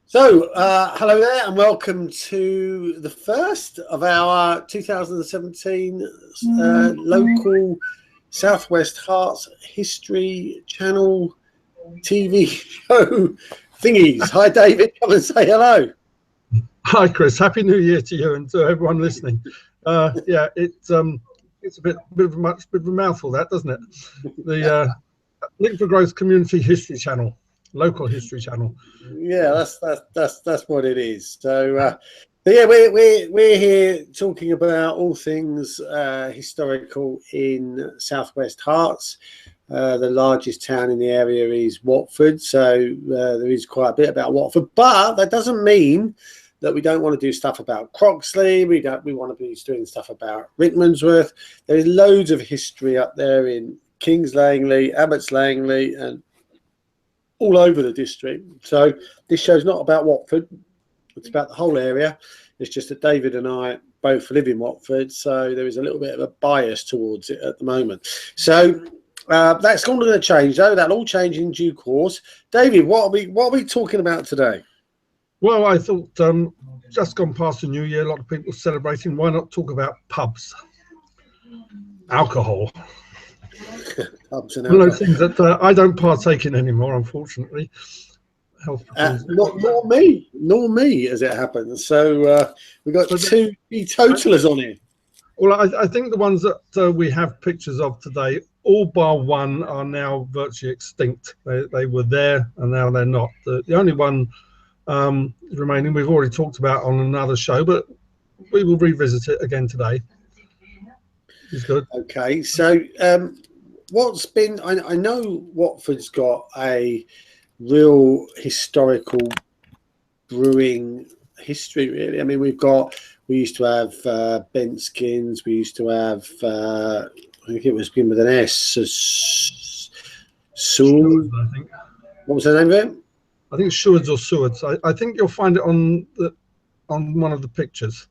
So, hello there, and welcome to the first of our 2017 local South West Herts History Channel TV show thingies. Hi, David. Come and say hello. Hi, Chris. Happy New Year to you and to everyone listening. Yeah, it's a bit of a mouthful, that, doesn't it? The Link for Growth Community History Channel, local history channel. Yeah, that's what it is. So, yeah, we're here talking about all things historical in South West Herts. The largest town in the area is Watford, so there is quite a bit about Watford, but that doesn't mean that we don't want to do stuff about Croxley. We want to be doing stuff about Rickmansworth. There is loads of history up there in Kings Langley, Abbots Langley, and all over the district. So this show's not about Watford. It's about the whole area. It's just that David and I both live in Watford, so there is a little bit of a bias towards it at the moment. So that's all going to change, though. That'll all change in due course. David, what are we talking about today? Well, I thought just gone past the New Year, a lot of people celebrating. Why not talk about pubs? Alcohol. Pubs and alcohol. One of those things that I don't partake in anymore, unfortunately. Nor me, as it happens. So we've got two teetotalers on here. Well, I think the ones that we have pictures of today, all bar one, are now virtually extinct. They were there and now they're not. The only one remaining, we've already talked about on another show, but we will revisit it again today. It's good. Okay, so what's been? I know Watford's got a real historical brewing history. Really, I mean, we used to have Benskins. We used to have I think it was begin with an S. Stewards, I think. What was the name of it? I think it's Stewards or Sewards. I think you'll find it on one of the pictures.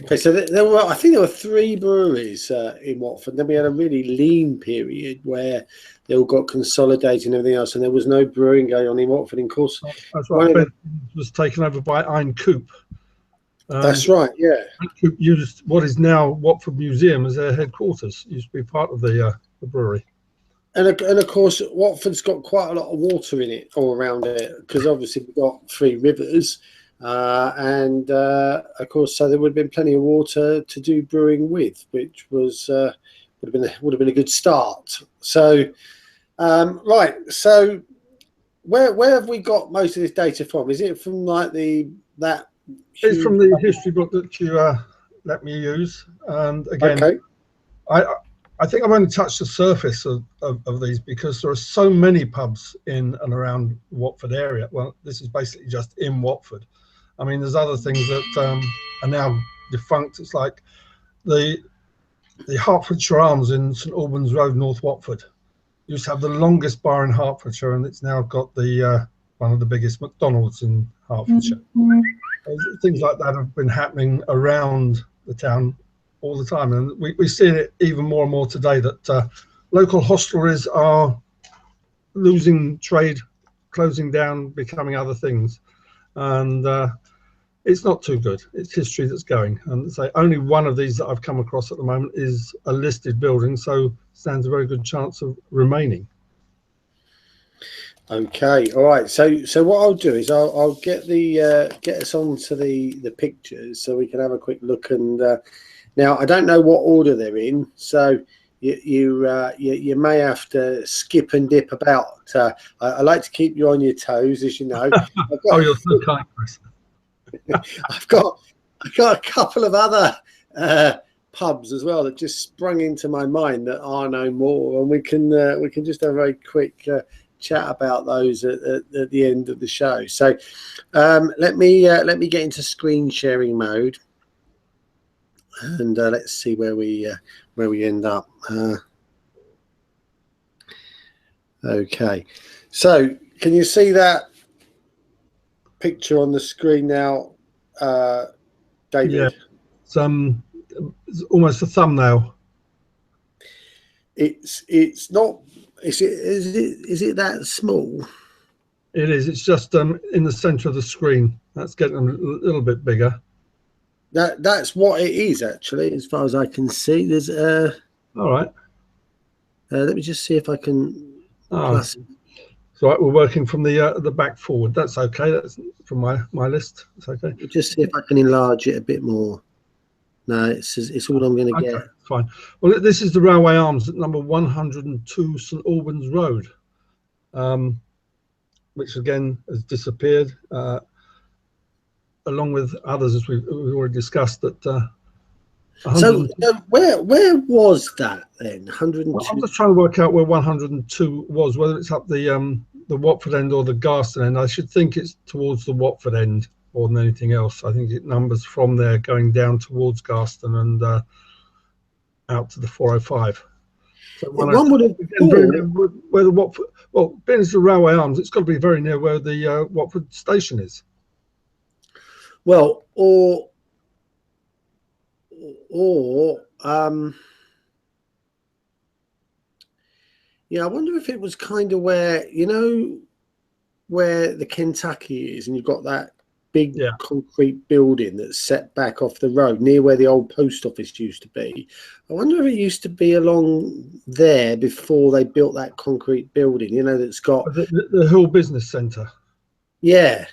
Okay, so I think there were three breweries in Watford. Then we had a really lean period where they all got consolidated and everything else, and there was no brewing going on in Watford. And of course, that's right. Ben was taken over by Iron Coop. That's right. Yeah. Coop used what is now Watford Museum as their headquarters. It used to be part of the brewery. And of course, Watford's got quite a lot of water in it all around it because obviously we've got three rivers. And of course, so there would have been plenty of water to do brewing with, which was would have been a good start. So, right. So, where have we got most of this data from? Is it from like that? It's from the history book that you let me use. And again, okay. I think I've only touched the surface of these because there are so many pubs in and around Watford area. Well, this is basically just in Watford. I mean, there's other things that are now defunct. It's like the Hertfordshire Arms in St Albans Road, North Watford. Used to have the longest bar in Hertfordshire, and it's now got the one of the biggest McDonald's in Hertfordshire. Things like that have been happening around the town all the time, and we see it even more and more today that local hostelries are losing trade, closing down, becoming other things, and it's not too good. It's history that's going, and say only one of these that I've come across at the moment is a listed building, so stands a very good chance of remaining. Okay, all right. So what I'll do is I'll get us onto the pictures so we can have a quick look. And now I don't know what order they're in, so you may have to skip and dip about. I like to keep you on your toes, as you know. Oh, you're so kind, Chris. I've got a couple of other pubs as well that just sprung into my mind that are no more, and we can just have a very quick chat about those at the end of the show. So let me get into screen sharing mode, and let's see where we end up. Okay, so can you see that picture on the screen now, David? Yeah, it's almost a thumbnail. It's not. Is it that small? It is. It's just in the centre of the screen. That's getting a little bit bigger. That's what it is, actually, as far as I can see. There's All right. Let me just see if I can plus. So right, we're working from the back forward. That's okay. That's from my list. It's okay. Just see if I can enlarge it a bit more. No, it's all I'm going to get. Fine. Well, this is the Railway Arms at number 102 St Albans Road, which again has disappeared, along with others, as we've already discussed. That. So where was that then? 102. Well, I'm just trying to work out where 102 was, whether it's up the Watford end or the Garston end. I should think it's towards the Watford end more than anything else. I think it numbers from there going down towards Garston and out to the 405. So one would have where the Watford, well, being as the Railway Arms, it's got to be very near where the Watford station is. Well, or yeah, I wonder if it was kind of where, you know, where the Kentucky is, and you've got that big concrete building that's set back off the road near where the old post office used to be. I wonder if it used to be along there before they built that concrete building, you know, that's got the Hill Business Centre. Yeah.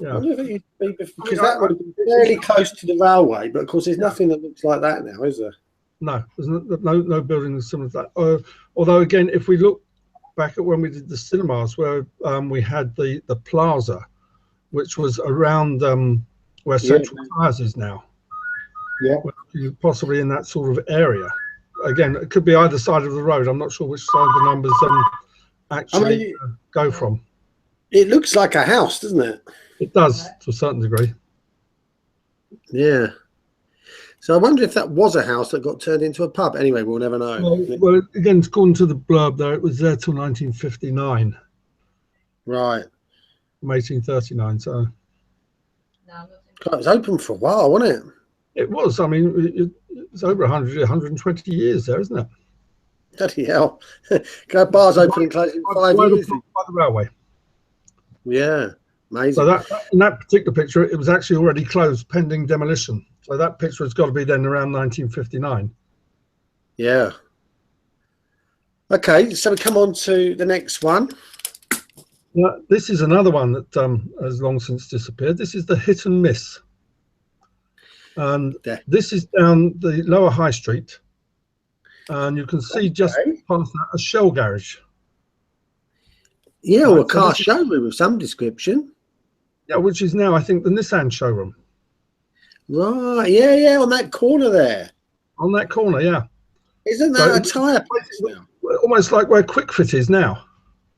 Yeah. I wonder if it used to be before, because that would have been fairly close to the railway, but of course there's nothing that looks like that now, is there? No, there's no building similar to that. Although again, if we look back at when we did the cinemas, where we had the plaza, which was around where Central Tires is now. Yeah. Possibly in that sort of area. Again, it could be either side of the road. I'm not sure which side the numbers actually go from. It looks like a house, doesn't it? It does, to a certain degree. Yeah. So I wonder if that was a house that got turned into a pub. Anyway, we'll never know. Well, again, according to the blurb there, it was there till 1959. Right. From 1839, so. God, it was open for a while, wasn't it? It was. I mean, it's over 120 years there, isn't it? Bloody hell. Bars open and closing in 5 years. By the railway. Yeah, amazing. So that in that particular picture, it was actually already closed, pending demolition. So that picture has got to be then around 1959. Yeah. Okay, so we come on to the next one. Now, this is another one that has long since disappeared. This is the Hit and Miss. And this is down the lower High Street. And you can see just past that a Shell garage. Yeah, or a car showroom of some description. Yeah, which is now, I think, the Nissan showroom. Right, yeah, on that corner there. On that corner, yeah. Isn't that a tyre place now? Almost like where QuickFit is now.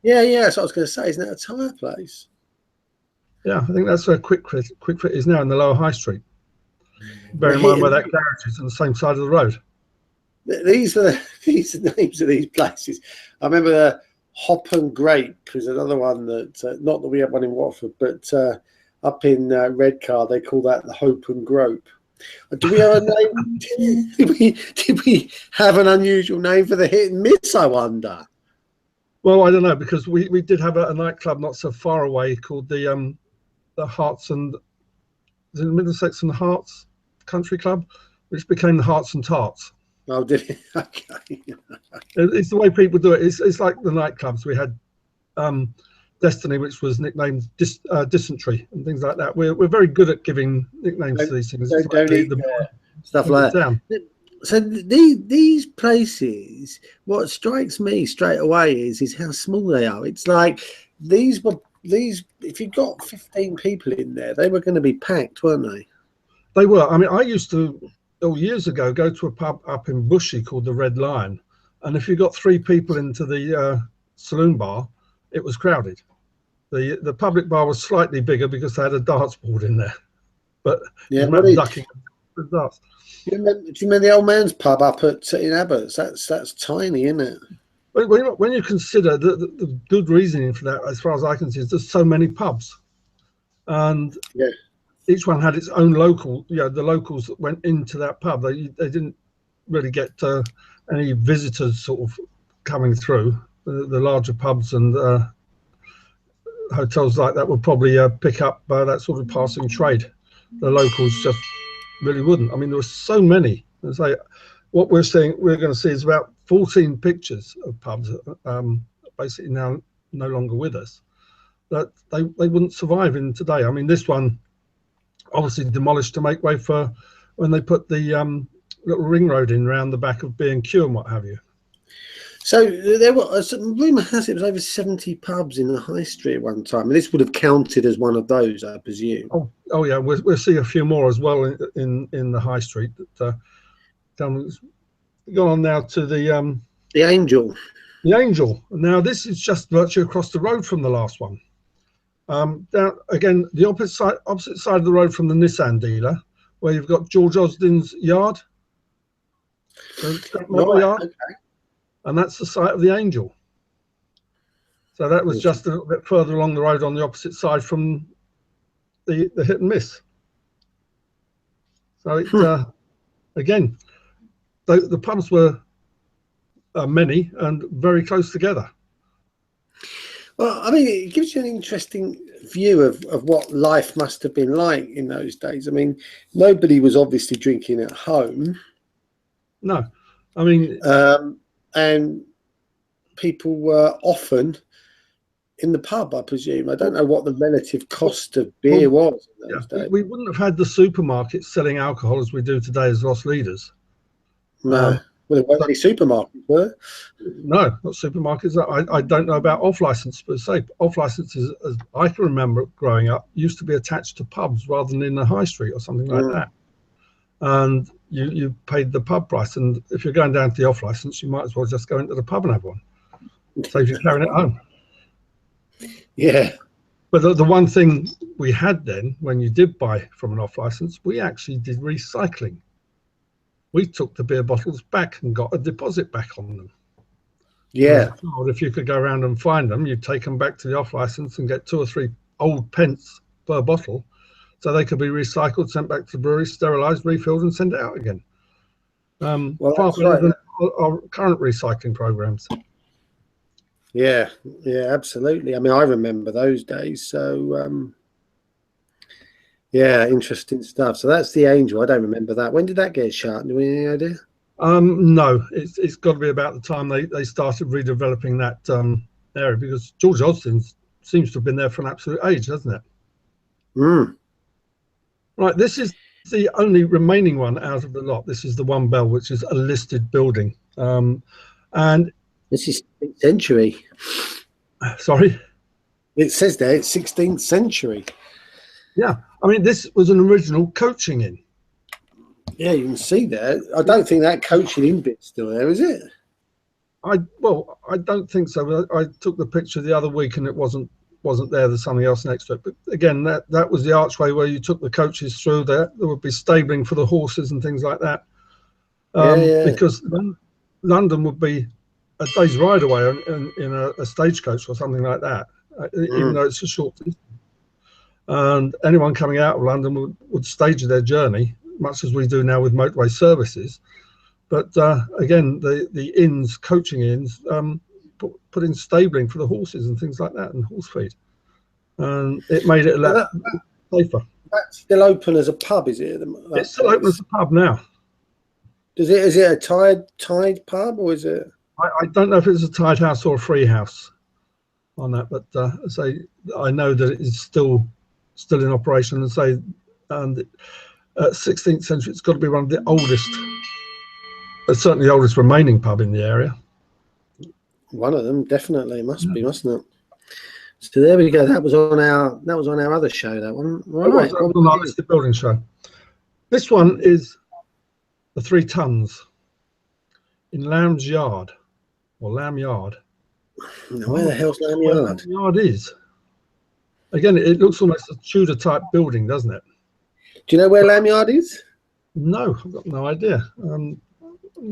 Yeah, that's what I was going to say. Isn't that a tyre place? Yeah, I think that's where QuickFit is now in the lower High Street. Bear in mind where that garage is on the same side of the road. These are the names of these places. I remember the Hop and Grape was another one that, not that we have one in Watford, but up in Redcar, they call that the Hope and Grope. Do we have a name? did we have an unusual name for the Hit and Miss, I wonder? Well, I don't know, because we did have a nightclub not so far away called the Hearts and Middlesex and Hearts Country Club, which became the Hearts and Tarts. Oh, did it? Okay. It's the way people do it. It's like the nightclubs. We had Destiny, which was nicknamed Dysentery and things like that. We're very good at giving nicknames to these things. Stuff like that. So these places, what strikes me straight away is how small they are. It's like these. If you got 15 people in there, they were going to be packed, weren't they? They were. I mean, I used to years ago go to a pub up in Bushy called the Red Lion, and if you got 3 people into the saloon bar, it was crowded. The public bar was slightly bigger because they had a darts board in there, but ducking darts. Do you remember the old man's pub up in Abbots? That's tiny, isn't it? When you consider the good reasoning for that, as far as I can see, is there's so many pubs, and each one had its own local. The locals that went into that pub, they didn't really get any visitors sort of coming through the larger pubs and hotels like that would probably pick up that sort of passing trade. The locals just really wouldn't. I mean, there were so many. As I say, what we're going to see is about 14 pictures of pubs, basically now no longer with us, that they wouldn't survive in today. I mean, this one obviously demolished to make way for when they put the little ring road in around the back of B&Q and what have you. So there were, rumour has it was over 70 pubs in the high street at one time, and this would have counted as one of those, I presume. Oh yeah, we'll see a few more as well in the high street. That gone on now to the Angel. The Angel. Now this is just virtually across the road from the last one. Down again, the opposite side of the road from the Nissan dealer, where you've got George Osdin's yard. Right, yard. okay. And that's the site of the Angel. So that was just a little bit further along the road on the opposite side from the Hit and Miss. So it, again, the pubs were many and very close together. Well, I mean, it gives you an interesting view of what life must have been like in those days. I mean, nobody was obviously drinking at home. No, I mean... and people were often in the pub, I presume. I don't know what the relative cost of beer was in those days. We wouldn't have had the supermarkets selling alcohol as we do today as lost leaders. No. Well, there weren't any supermarkets, were there? No, not supermarkets. I don't know about off-license, but say off-licenses, as I can remember growing up, used to be attached to pubs rather than in the high street or something like that. And you paid the pub price, and if you're going down to the off license, you might as well just go into the pub and have one. Saves you carrying it home. Yeah. But the one thing we had then, when you did buy from an off license, we actually did recycling. We took the beer bottles back and got a deposit back on them. Yeah. If you could go around and find them, you'd take them back to the off license and get 2 or 3 old pence per bottle. So they could be recycled, sent back to the brewery, sterilised, refilled, and sent it out again. Far better than our current recycling programs. Yeah, absolutely. I mean, I remember those days. So, yeah, interesting stuff. So that's the Angel. I don't remember that. When did that get shut? Do we have any idea? No, it's got to be about the time they started redeveloping that area, because George Osden seems to have been there for an absolute age, hasn't it? Right, this is the only remaining one out of the lot. This is the One Bell, which is a listed building. And this is 16th century. Sorry? It says there it's 16th century. Yeah, I mean, this was an original coaching inn. Yeah, you can see there. I don't think that coaching inn bit's still there, is it? I don't think so. I took the picture the other week and it wasn't there. There's something else next to it. But again, that was the archway where you took the coaches through. There would be stabling for the horses and things like that. Because London would be a day's ride away in a stagecoach or something like that, even though it's a short distance. And anyone coming out of London would stage their journey, much as we do now with motorway services. But again, the inns, coaching inns, put in stabling for the horses and things like that, and horse feed, and it made it a lot safer. That's still open as a pub, is it? It's still open as a pub now. Is it a tied pub, or is it? I don't know if it's a tied house or a free house on that, but I know that it is still in operation, and 16th century. It's got to be one of the oldest, certainly the oldest remaining pub in the area. One of them definitely must be, mustn't it? So there we go. That was on our other show. That one, right? That was on our listed building show. This one is the 3 Tons in Lamb's Yard, or Lamb Yard. Now, where the hell's Lamb Yard? Lamb Yard is. Again, it looks almost a Tudor type building, doesn't it? Do you know where Lamb Yard is? No, I've got no idea. I'm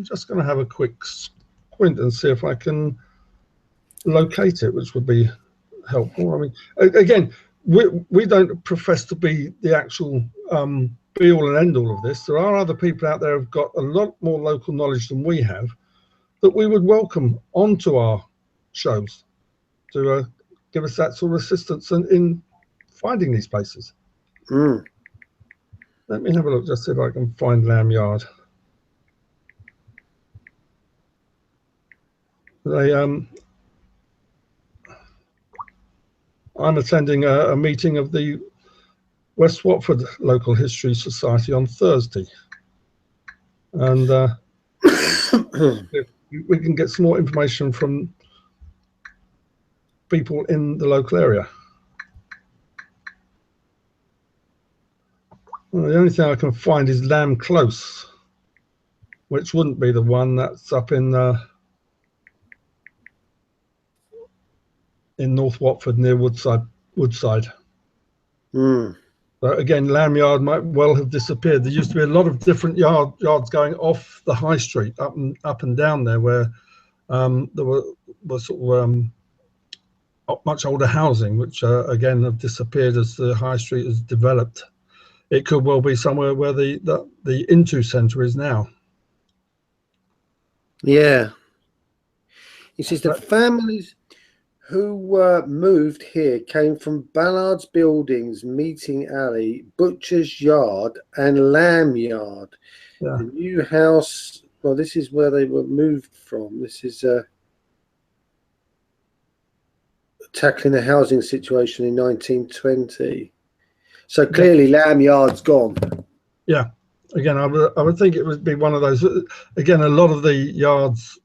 just going to have a quick squint and see if I can locate it, which would be helpful. I mean, again, we don't profess to be the actual be all and end all of this. There are other people out there who've got a lot more local knowledge than we have, that we would welcome onto our shows to give us that sort of assistance in finding these places. Mm. Let me have a look, just see if I can find Lamb Yard. I'm attending a meeting of the West Watford Local History Society on Thursday, and if we can get some more information from people in the local area. Well, the only thing I can find is Lamb Close, which wouldn't be the one that's up in North Watford near Woodside. Mm. But again, Lamb Yard might well have disappeared. There used to be a lot of different yards going off the high street, up and down there, where there were sort of much older housing, which again have disappeared as the high street has developed. It could well be somewhere where the Into Centre is now. Yeah. He says the families who moved here came from Ballard's Buildings, Meeting Alley, Butcher's Yard, and Lamb Yard. Yeah. The new house, well, this is where they were moved from. This is tackling the housing situation in 1920. So clearly Lamb Yard's gone. Yeah. Again, I would think it would be one of those. Again, a lot of the yards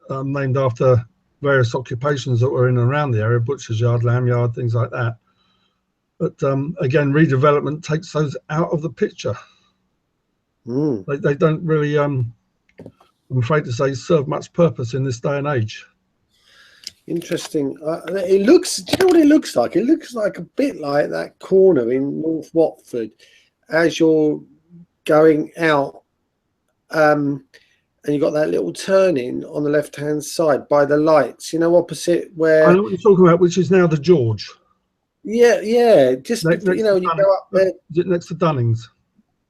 named after various occupations that were in and around the area, Butcher's Yard, Lamb Yard, things like that. But again, redevelopment takes those out of the picture. Mm. They don't really, I'm afraid to say, serve much purpose in this day and age. Interesting. It looks, do you know what it looks like? It looks like a bit like that corner in North Watford as you're going out, and you've got that little turning on the left-hand side by the lights, opposite where... I know what you're talking about, which is now the George. Yeah. Just, next you go up there. Is it next to Dunning's?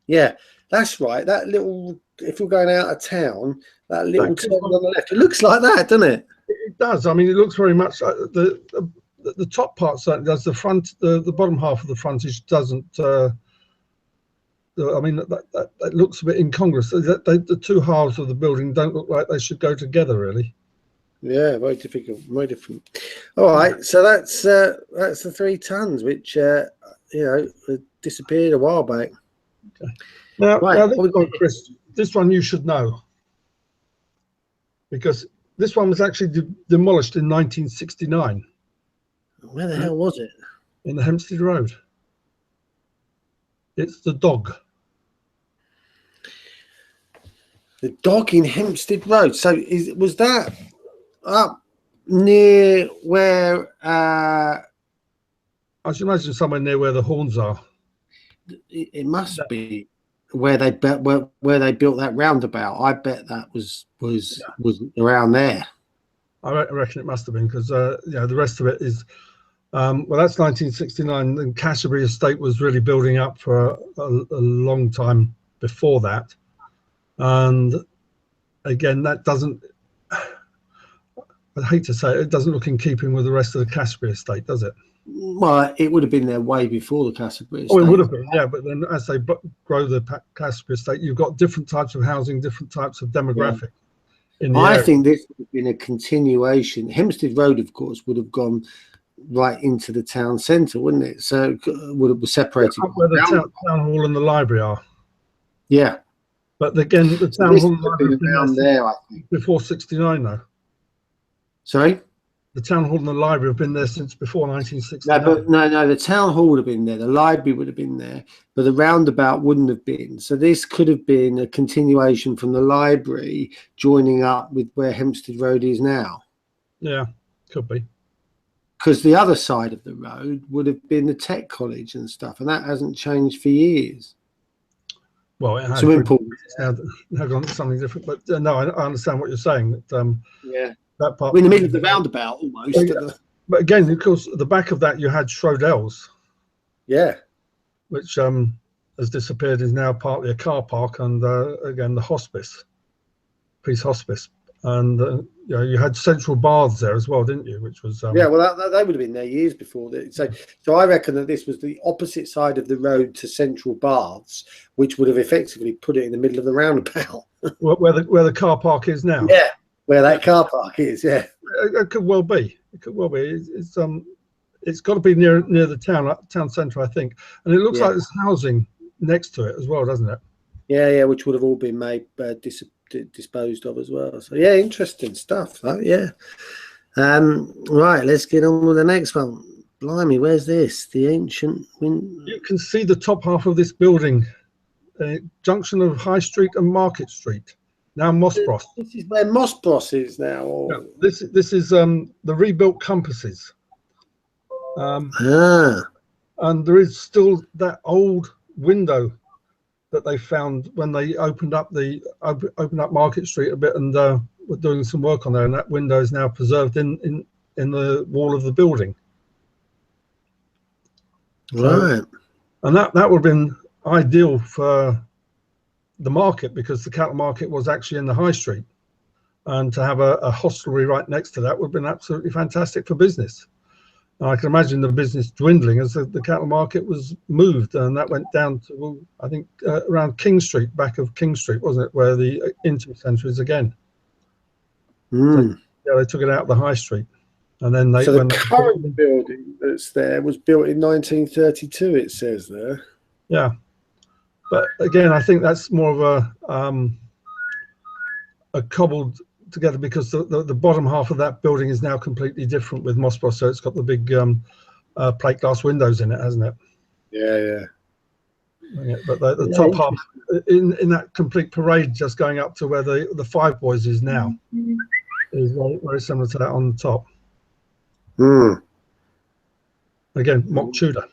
Yeah, that's right. That little, if you're going out of town, that little turn on the left, it looks like that, doesn't it? It does. I mean, it looks very much like the top part certainly does. The front, the bottom half of the frontage doesn't. I mean, that looks a bit incongruous. The two halves of the building don't look like they should go together, really. Yeah, very difficult, very different. All right, so that's the 3 tons, which disappeared a while back. Okay. Now this one, Chris, this one you should know, because this one was actually demolished in 1969. Where the hell was it? In the Hempstead Road. It's the Dog. The Dog in Hempstead Road. So was that up near where? I should imagine somewhere near where the Horns are. It must be where they built that roundabout. I bet that was around there. I reckon it must have been, because the rest of it is well, that's 1969, and Cassiobury Estate was really building up for a long time before that. And again, that doesn't, I'd hate to say it doesn't look in keeping with the rest of the Cassiobury Estate, does it? Well, it would have been there way before the Cassiobury Estate. Oh, it would have been, yeah. But then as they grow the Cassiobury Estate, you've got different types of housing, different types of demographic. Yeah. I think this would have been a continuation. Hempstead Road, of course, would have gone right into the town centre, wouldn't it? So would it be separated? Yeah, where the town hall and the library are. Yeah. But again, the town hall and library have been down there, I think. Before 69, though. Sorry? The town hall and the library have been there since before 1969. No, the town hall would have been there, the library would have been there, but the roundabout wouldn't have been. So this could have been a continuation from the library joining up with where Hempstead Road is now. Yeah, could be. Because the other side of the road would have been the tech college and stuff, and that hasn't changed for years. Well, it has now gone to something different, but no, I understand what you're saying. That, yeah. That part, we're in the middle of the roundabout almost. But again, of course, at the back of that you had Schrodell's. Yeah. Which has disappeared, is now partly a car park, and again the hospice, Peace Hospice. and you know, you had central baths there as well, didn't you? Which was yeah. Well, they would have been there years before that. So I reckon that this was the opposite side of the road to Central Baths, which would have effectively put it in the middle of the roundabout. where the car park is now. Yeah, where that car park is. Yeah, it could well be. It could well be. It's got to be near the town centre, I think. And it looks like there's housing next to it as well, doesn't it? Yeah, which would have all been made disposed of as well. So yeah, interesting stuff. Yeah. Right, let's get on with the next one. Blimey, where's this? The ancient. You can see the top half of this building, junction of High Street and Market Street. Now Mossbross. This is where Mossbross is now. Or... Yeah, this is the rebuilt compasses. And there is still that old window that they found when they opened up Market Street a bit and were doing some work on there, and that window is now preserved in the wall of the building. Right. So, and that would have been ideal for the market, because the cattle market was actually in the high street, and to have a hostelry right next to that would have been absolutely fantastic for business. And I can imagine the business dwindling as the cattle market was moved, and that went down to, well, I think around King Street, back of King Street, wasn't it, where the Intim Centre is again. So, yeah, they took it out of the high street, and then they. So the current building that's there was built in 1932. It says there. Yeah, but again, I think that's more of a cobbled together, because the bottom half of that building is now completely different with Mossbross, so it's got the big plate glass windows in it, hasn't it? Yeah. But the top half in that complete parade just going up to where the Five Boys is now is very similar to that on the top. Again, mock Tudor.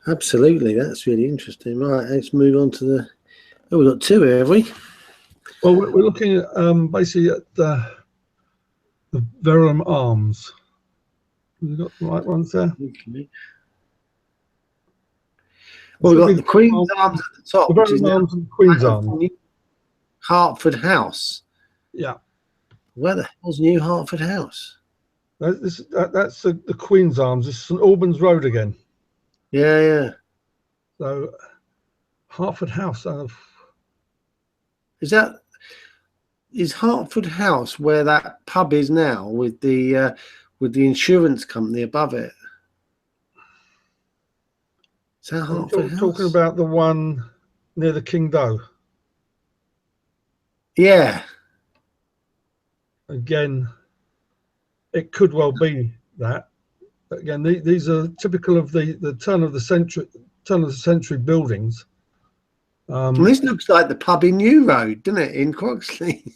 Absolutely, that's really interesting. Right, let's move on to the. Oh, we've got two here, have we? Well, we're looking at basically at the Verulam Arms. Have you got the right ones there? Okay. Well, we've got the Queen's Arms at the top, the Verulam Arms and Queen's Arms. Hertford House. Yeah. Where the hell's New Hertford House? That's the Queen's Arms. It's St Albans Road again. Yeah. So Hertford House. Is Hertford House where that pub is now with the insurance company above it? Is that Hertford House? Talking about the one near the King Doe. Yeah. Again, it could well be that. Again, these are typical of the turn of the century buildings. This looks like the pub in New Road, doesn't it, in Croxley?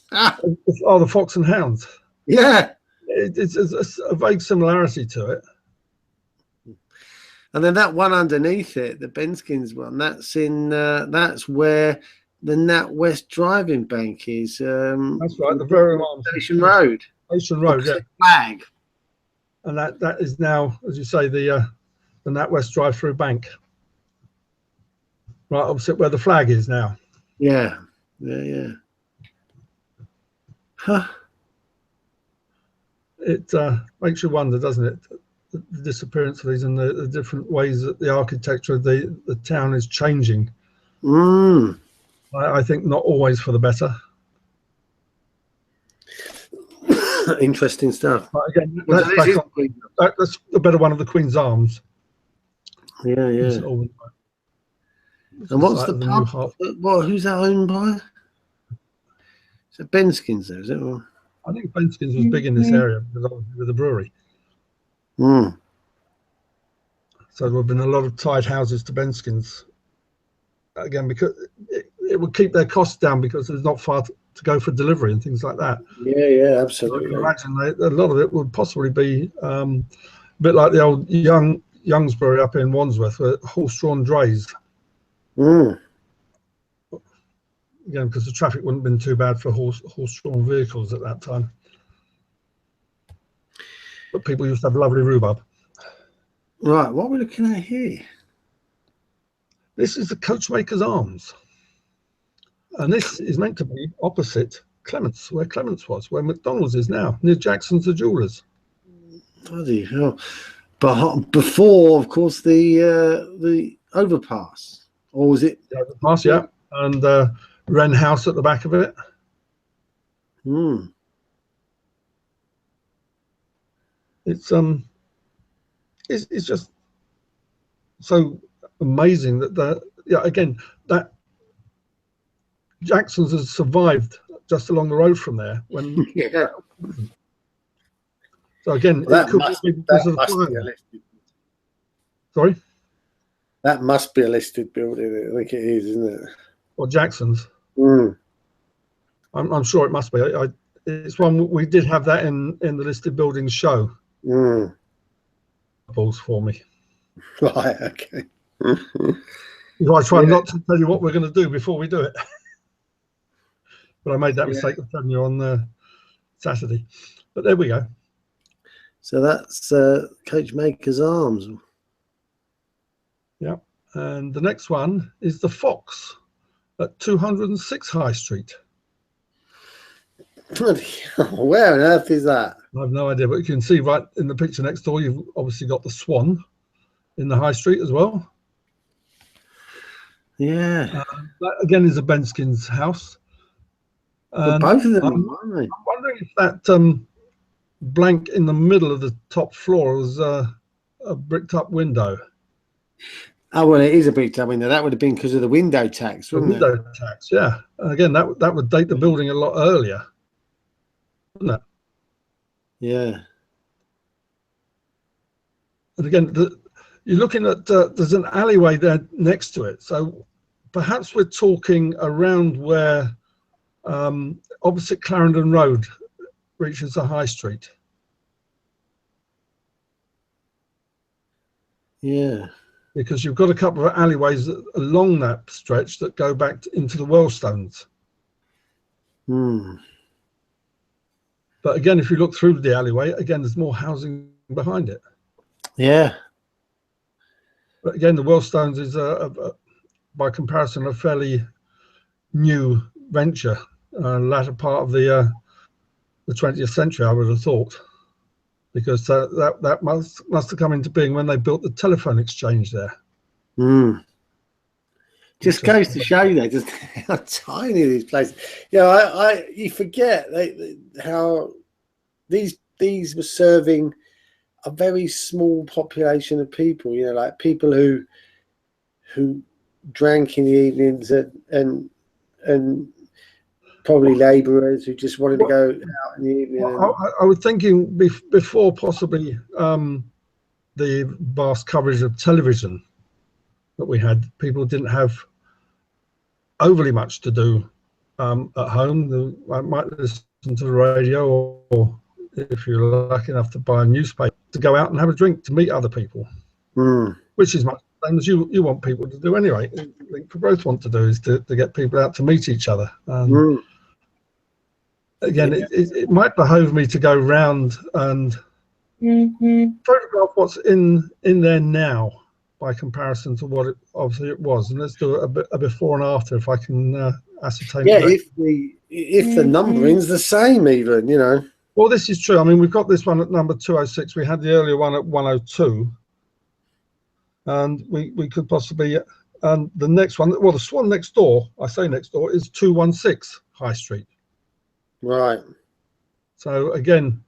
Oh, the Fox and Hounds. Yeah. It's a vague similarity to it. And then that one underneath it, the Benskins one, that's where the Nat West driving bank is. That's right, the Verulam Arms. Station Road. Station Road, yeah. Flag. And that is now, as you say, the Nat West drive-through bank. Right opposite where the flag is now. Yeah. Huh. It makes you wonder, doesn't it? The disappearance of these and the different ways that the architecture of the town is changing. I think not always for the better. Interesting stuff. But again, that's the better one of the Queen's Arms. Yeah. And what's the pub? Who's that owned by? Is it Benskins there, is it? Or? I think Benskins was big in this area because obviously with the brewery. So there have been a lot of tied houses to Benskins. Again, because it would keep their costs down because there's not far to go for delivery and things like that. Yeah, absolutely. So I can imagine a lot of it would possibly be a bit like the old Youngsbury up in Wandsworth, where horse-drawn drays. Again, because the traffic wouldn't have been too bad for horse-drawn vehicles at that time. But people used to have lovely rhubarb. Right, what are we looking at here? This is the Coachmaker's Arms. And this is meant to be opposite Clements, where Clements was, where McDonald's is now, near Jackson's the Jewelers. Bloody hell! But before, of course, the overpass, or was it The overpass? Yeah, and Wren House at the back of it. Hmm. It's just so amazing that again that Jackson's has survived just along the road from there when Yeah. So again, Well, it could be because of the fire. Sorry? That must be a listed building. I think it is, isn't it? Or Jackson's. Mm. I'm sure it must be. It's one we did have that in the listed buildings show. Mm. Balls for me. Right. Okay. I try not to tell you what we're going to do before we do it. But I made that mistake of telling you on Saturday. But there we go. So that's Coachmakers Arms. Yeah. And the next one is the Fox at 206 High Street. Where on earth is that? I have no idea, but you can see right in the picture next door, you've obviously got the Swan in the High Street as well. Yeah. That again is a Benskin's house. Well, both of them are mine. I'm wondering if that blank in the middle of the top floor was a bricked up window. Oh, well, it is a bricked up window. That would have been because of the window tax, wouldn't it? Window tax, yeah. And again, that would date the building a lot earlier, wouldn't it? Yeah. And again, you're looking at there's an alleyway there next to it, so perhaps we're talking around where opposite Clarendon Road reaches the High Street. Yeah. Because you've got a couple of alleyways along that stretch that go back into the Wellstones. Hmm. But again, if you look through the alleyway, again, there's more housing behind it. Yeah. But again, the Wellstones is, by comparison, a fairly new venture, latter part of the 20th century, I would have thought, because that must have come into being when they built the telephone exchange there. Mm. Just goes to show you that just how tiny these places. Yeah, you forget how these were serving a very small population of people. You know, like people who drank in the evenings and probably labourers who just wanted to go out in the evening. I was thinking before possibly the vast coverage of television that we had, people didn't have overly much to do at home. I might listen to the radio, or if you're lucky enough to buy a newspaper, to go out and have a drink, to meet other people, which is much the same as you want people to do anyway. I think we both want to do is to get people out to meet each other. Again, it might behoove me to go round and photograph what's in there now by comparison to what obviously it was, and let's do a before and after if I can ascertain. Yeah, if the numbering's the same, even, you know. Well, this is true. I mean, we've got this one at number 206. We had the earlier one at 102, and we could possibly. And the next one, well, the Swan next door, I say next door, is 216 High Street. Right. So again,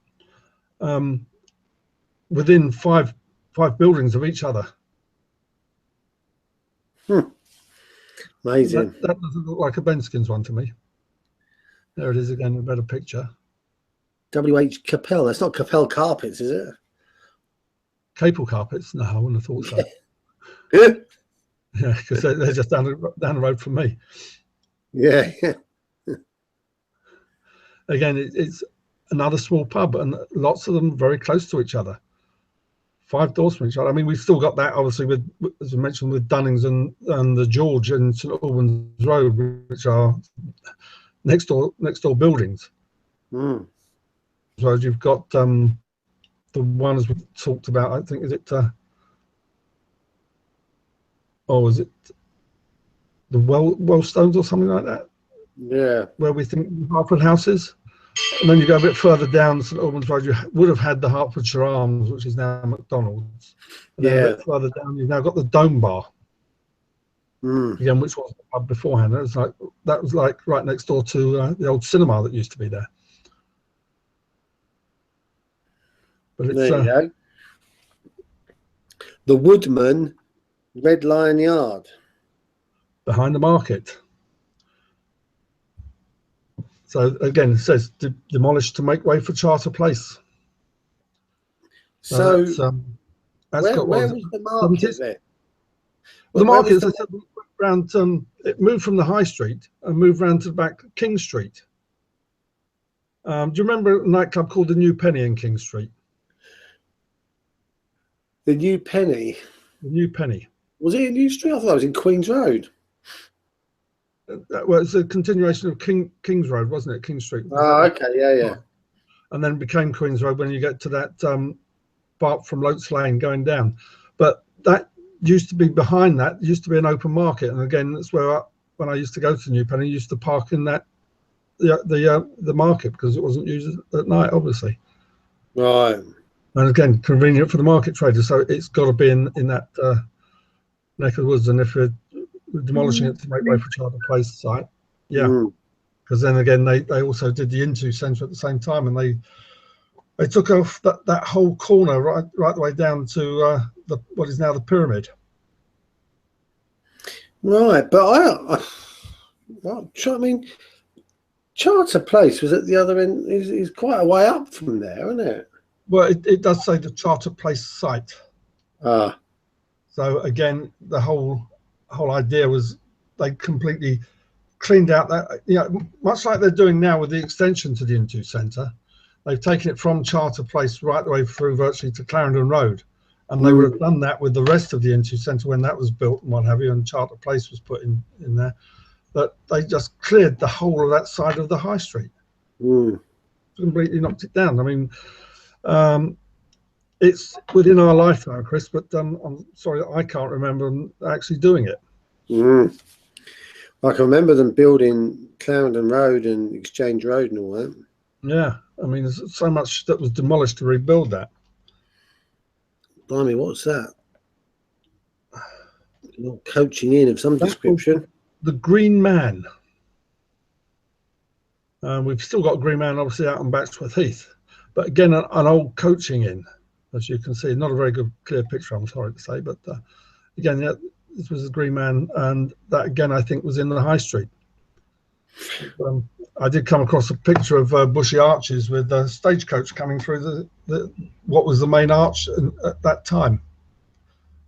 within five buildings of each other. Amazing. That doesn't look like a Benskins one to me. There it is again, a better picture. W.H. Capel. That's not Capel Carpets, is it? Capel Carpets? No, I wouldn't have thought so. Yeah, because they're just down the road from me. Yeah. Again, it's another small pub, and lots of them very close to each other. 5 doors from each other. I mean, we've still got that, obviously, with, as I mentioned, with Dunnings and the George and St Albans Road, which are next door buildings. So you've got the ones we talked about. I think is it the Wellstones or something like that? Yeah. where we think Hartford House is. And then you go a bit further down St Albans Road, you would have had the Hertfordshire Arms, which is now McDonald's. And then a bit further down, you've now got the Dome Bar. Again, which was the pub beforehand. That was like right next door to the old cinema that used to be there. But it's, there you go. The Woodman Red Lion Yard. Behind the market. So again, it says demolished to make way for Charter Place. So that's where was the market there? The market, as I said, round, it moved from the High Street and moved round to the back King Street. Do you remember a nightclub called the New Penny in King Street? The New Penny? The New Penny. Was it in New Street? I thought it was in Queen's Road. Well, it's a continuation of King's Road, wasn't it? King Street. Oh, okay, yeah. And then became Queen's Road when you get to that part from Lotes Lane going down. But that used to be behind that, used to be an open market. And again, that's where when I used to go to New Penny, I used to park in that the market because it wasn't used at night, obviously. Right. And again, convenient for the market traders. So it's got to be in that neck of the woods. And if you're demolishing it to make way for Charter Place site, because then again, they also did the Into Centre at the same time, and they took off that whole corner right the way down to what is now the Pyramid. Right, but I mean, Charter Place was at the other end. Is quite a way up from there, isn't it? Well, it does say the Charter Place site. Ah. So again, the whole idea was they completely cleaned out that, much like they're doing now with the extension to the Into Centre. They've taken it from Charter Place right the way through virtually to Clarendon Road. And they would have done that with the rest of the Into Centre when that was built and what have you, and Charter Place was put in there. But they just cleared the whole of that side of the High Street. Completely knocked it down. I mean, it's within our lifetime, Chris, but I'm sorry I can't remember them actually doing it. I can remember them building Clarendon Road and Exchange Road and all that. Yeah, I mean, there's so much that was demolished to rebuild that. Blimey, what's that? Coaching in of some description. The Green Man. We've still got Green Man, obviously, out on Batchworth Heath. But again, an old coaching in, as you can see. Not a very good, clear picture, I'm sorry to say. But again, this was the Green Man. And that, again, I think was in the High Street. I did come across a picture of Bushy Arches with a stagecoach coming through what was the main arch at that time.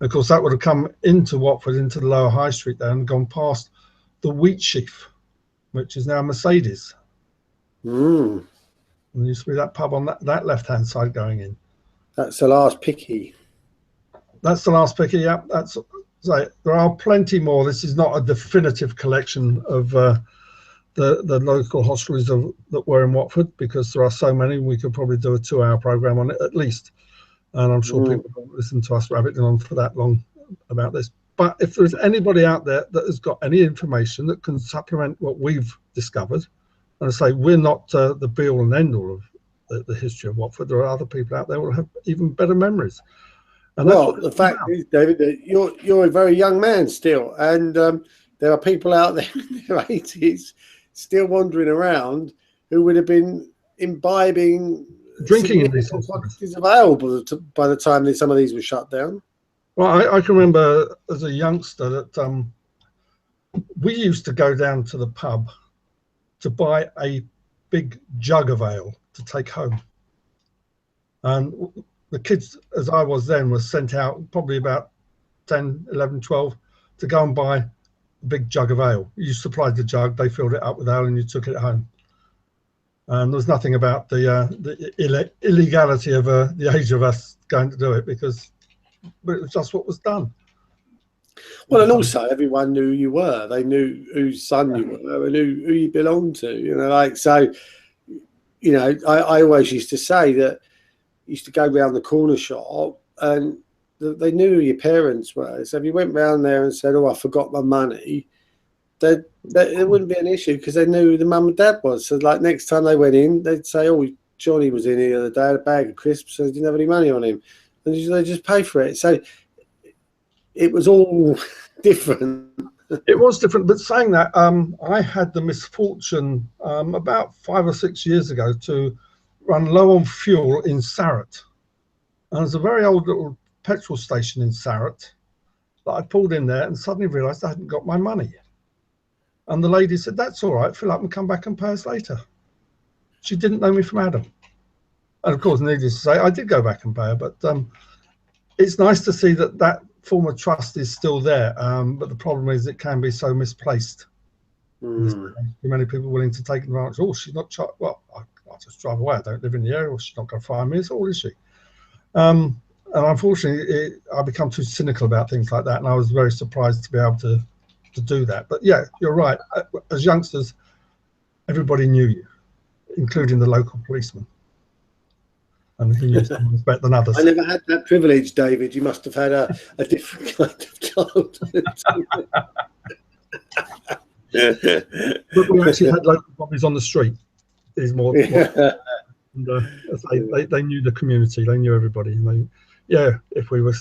And of course, that would have come into Watford, into the lower High Street there, and gone past the Wheat Sheaf, which is now Mercedes. And there used to be that pub on that left-hand side going in. That's the last picky. That's the last picky, yeah. There are plenty more. This is not a definitive collection of the local hostelries that were in Watford, because there are so many. We could probably do a 2-hour program on it at least, and I'm sure people won't listen to us rabbiting on for that long about this. But if there's anybody out there that has got any information that can supplement what we've discovered, and I say we're not the be-all and end-all of the history of Watford. There are other people out there who will have even better memories. And well, the fact is, David, that you're a very young man still, and there are people out there in their 80s still wandering around who would have been imbibing, drinking in these quantities of ale by the time some of these were shut down. Well, I can remember as a youngster that we used to go down to the pub to buy a big jug of ale to take home. And the kids, as I was then, was sent out probably about 10, 11, 12 to go and buy a big jug of ale. You supplied the jug, they filled it up with ale, and you took it home. And there was nothing about the illegality of the age of us going to do it, because it was just what was done. Well, and also everyone knew who you were. They knew whose son you were and who you belonged to. So, I always used to say that you used to go round the corner shop and they knew who your parents were. So if you went round there and said, "Oh, I forgot my money," it wouldn't be an issue because they knew who the mum and dad was. So like next time they went in, they'd say, "Oh, Johnny was in here the other day, had a bag of crisps, so they didn't have any money on him," and they just pay for it. So it was all different. It was different, but saying that, I had the misfortune about 5 or 6 years ago to run low on fuel in Sarrett. And there's a very old little petrol station in Sarrett that I pulled in there and suddenly realised I hadn't got my money. And the lady said, "That's all right, fill up and come back and pay us later." She didn't know me from Adam. And of course, needless to say, I did go back and pay her, but it's nice to see that form of trust is still there, but the problem is it can be so misplaced. Too many people willing to take advantage. "Oh, she's not well, I'll just drive away, I don't live in the area, or she's not going to find me, so is she?" And unfortunately I become too cynical about things like that, and I was very surprised to be able to do that. But yeah, you're right, as youngsters everybody knew you, including the local policeman. And he knew someone was better than others. I never had that privilege, David. You must have had a different kind of childhood. But we actually had local bobbies on the street. Is more. Yeah. And, they knew the community. They knew everybody. And if we were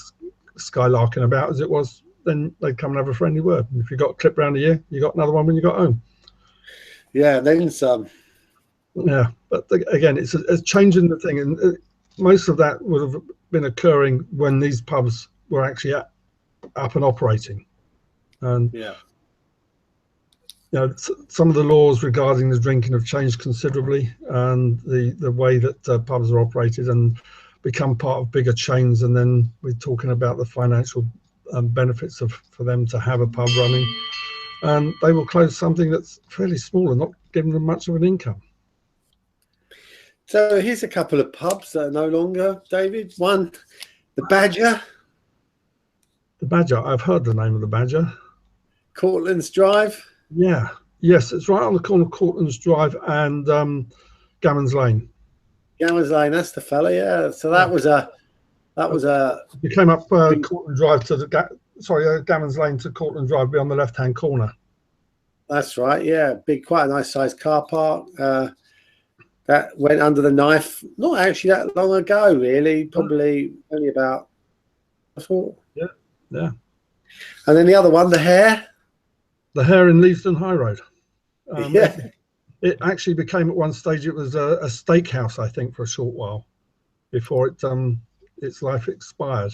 skylarking about as it was, then they'd come and have a friendly word. And if you got a clip round the ear, you got another one when you got home. Yeah, then some. Yeah, but again, it's changing the thing, and most of that would have been occurring when these pubs were actually up and operating. And some of the laws regarding the drinking have changed considerably, and the way that pubs are operated and become part of bigger chains. And then we're talking about the financial benefits for them to have a pub running, and they will close something that's fairly small and not giving them much of an income. So here's a couple of pubs that are no longer, David. One, the Badger. The Badger, I've heard the name of the Badger. Cortlands Drive. Yeah, yes, it's right on the corner of Cortlands Drive and Gammons Lane. Gammons Lane, that's the fella, yeah. So that was a. You came up Cortlands Drive to Gammons Lane to Cortlands Drive, be on the left-hand corner. That's right, yeah. Quite a nice sized car park. That went under the knife not actually that long ago, really. Probably only about, I thought. Yeah. And then the other one, the Hare. The Hare in Leavesden High Road. It actually became at one stage, it was a steakhouse, I think, for a short while before its life expired.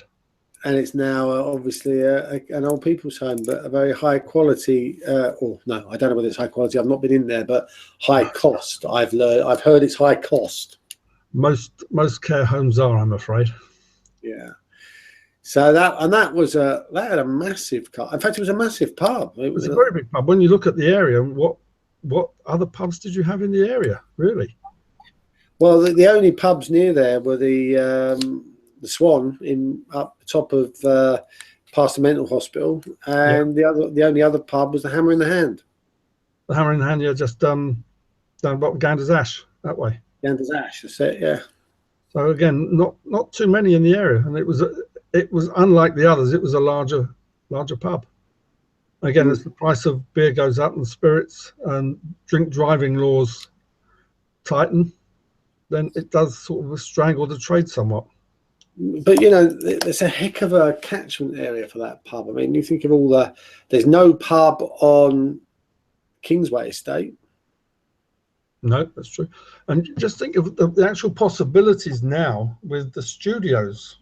And it's now obviously an old people's home, but a very high quality. Or no, I don't know whether it's high quality. I've not been in there, but high cost. I've heard it's high cost. Most care homes are, I'm afraid. Yeah. So that had a massive car. In fact, it was a massive pub. It was a very big pub. When you look at the area, what other pubs did you have in the area, really? Well, the only pubs near there were the Swan up the top of past the mental hospital, and the only other pub was the Hammer in the Hand. The Hammer in the Hand, just down about Gander's Ash that way. Gander's Ash, that's it, yeah. So again, not too many in the area, and it was unlike the others. It was a larger pub. Again, as the price of beer goes up and spirits and drink driving laws tighten, then it does sort of strangle the trade somewhat. But there's a heck of a catchment area for that pub. I mean, you think of there's no pub on Kingsway Estate. No, that's true. And just think of the actual possibilities now with the studios.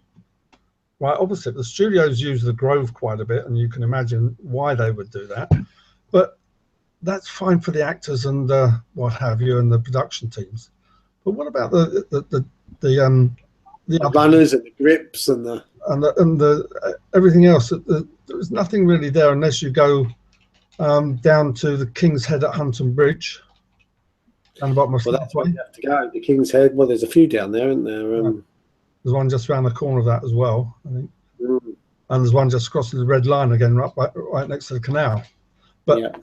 Right opposite, the studios use the Grove quite a bit, and you can imagine why they would do that. But that's fine for the actors and what have you, and the production teams. But what about the runners and the grips and the everything else? There's nothing really there unless you go down to the King's Head at Hunton Bridge. Down the bottom of that's where you have to go. The King's Head. Well, there's a few down there, isn't there? There's one just around the corner of that as well, I think. And there's one just crossing the Red Line again, right next to the canal. But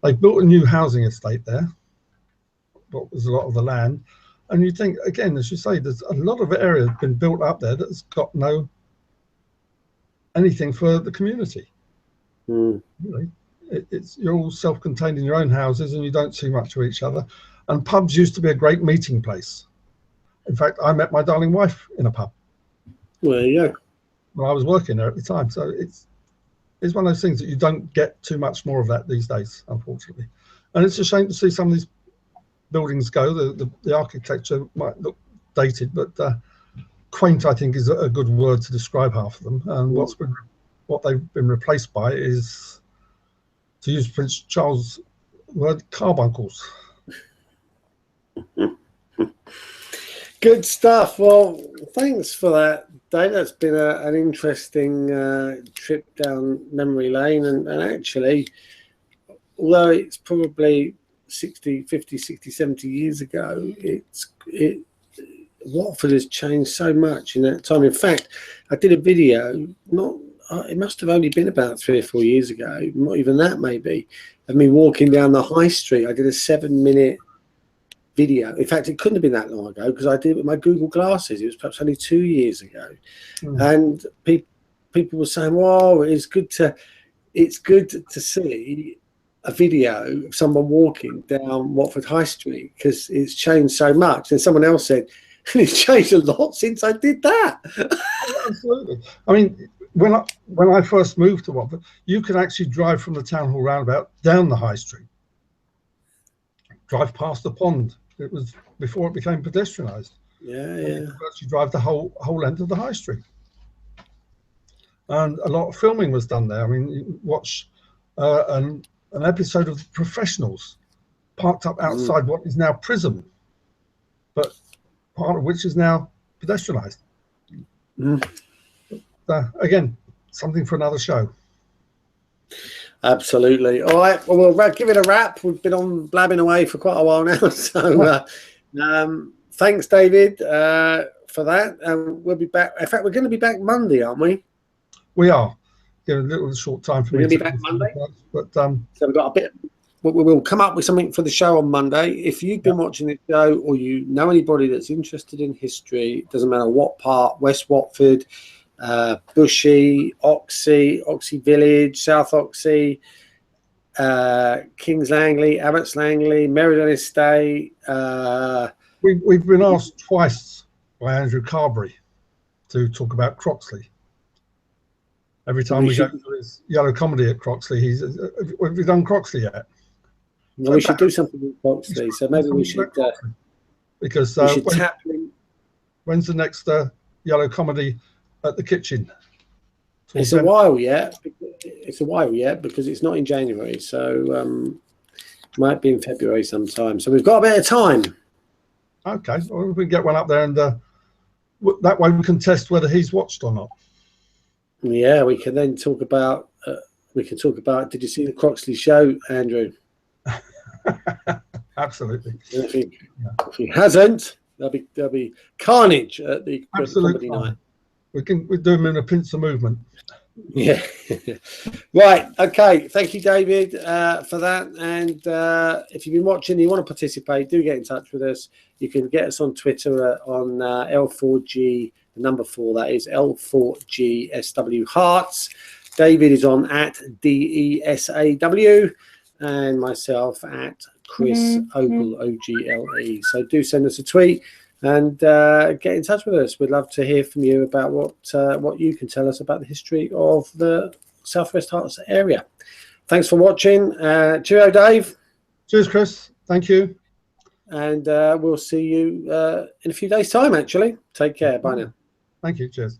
they built a new housing estate there. But there's a lot of the land. And you think, again, as you say, there's a lot of area been built up there that's got anything for the community. Really. You're all self-contained in your own houses, and you don't see much of each other. And pubs used to be a great meeting place. In fact, I met my darling wife in a pub. Well, there you go. Well, I was working there at the time, so it's one of those things that you don't get too much more of that these days, unfortunately. And it's a shame to see some of these buildings go. The architecture might look dated, but quaint, I think, is a good word to describe half of them. And what they've been replaced by is, to use Prince Charles' word, carbuncles. Good stuff. Well, thanks for that, Dave. That's been an interesting trip down memory lane. And actually, although it's probably 50, 60, 70 years ago, Watford has changed so much in that time. In fact, I did a video, it must have only been about 3 or 4 years ago, not even that maybe, of me walking down the high street. I did a 7-minute video. In fact, it couldn't have been that long ago because I did it with my Google glasses. It was perhaps only 2 years ago. And people were saying, "Wow, it's good to see a video of someone walking down Watford High Street because it's changed so much." And someone else said, "It's changed a lot since I did that." Absolutely. I mean, when I first moved to Watford, you could actually drive from the town hall roundabout down the high street, drive past the pond. It was before it became pedestrianised. Yeah. You could actually drive the whole length of the high street, and a lot of filming was done there. I mean, you watch an episode of The Professionals parked up outside what is now Prism, but part of which is now pedestrianised. Again, something for another show. Absolutely. All right. Well, we'll give it a wrap. We've been on blabbing away for quite a while now. So thanks, David, for that. We'll be back. In fact, we're going to be back Monday, aren't we? We are. A little short time for me. We're going to be back Monday. But so we've got a bit. We'll come up with something for the show on Monday. If you've been watching this show or you know anybody that's interested in history, it doesn't matter what part, West Watford, Bushy, Oxley Village, South Oxley, Kings Langley, Abbots Langley, Meriden Estate. We've been asked twice by Andrew Carberry to talk about Croxley. Every time we go to his yellow comedy at Croxley, have we done Croxley yet? No, we should do something with Croxley. So maybe we should. Because when's the next yellow comedy at the Kitchen? It's a while yet. Because it's not in January, so might be in February sometime. So we've got a bit of time. Okay, well, we can get one up there, and that way we can test whether he's watched or not. Yeah, we can then talk about. Did you see the Croxley show, Andrew? Absolutely. If he hasn't, there'll be carnage at the comedy night. We do him in a pincer movement. Yeah. Right. Okay. Thank you, David, for that. And if you've been watching and you want to participate, do get in touch with us. You can get us on Twitter on L4G, the number 4, that is L4GSW Hearts. David is on at DESAW, and myself at Chris Ogle, OGLE. So do send us a tweet and get in touch with us. We'd love to hear from you about what you can tell us about the history of the South West Herts area. Thanks for watching. Cheerio, Dave. Cheers, Chris. Thank you. And we'll see you in a few days' time, actually. Take care. Bye now. Thank you. Cheers.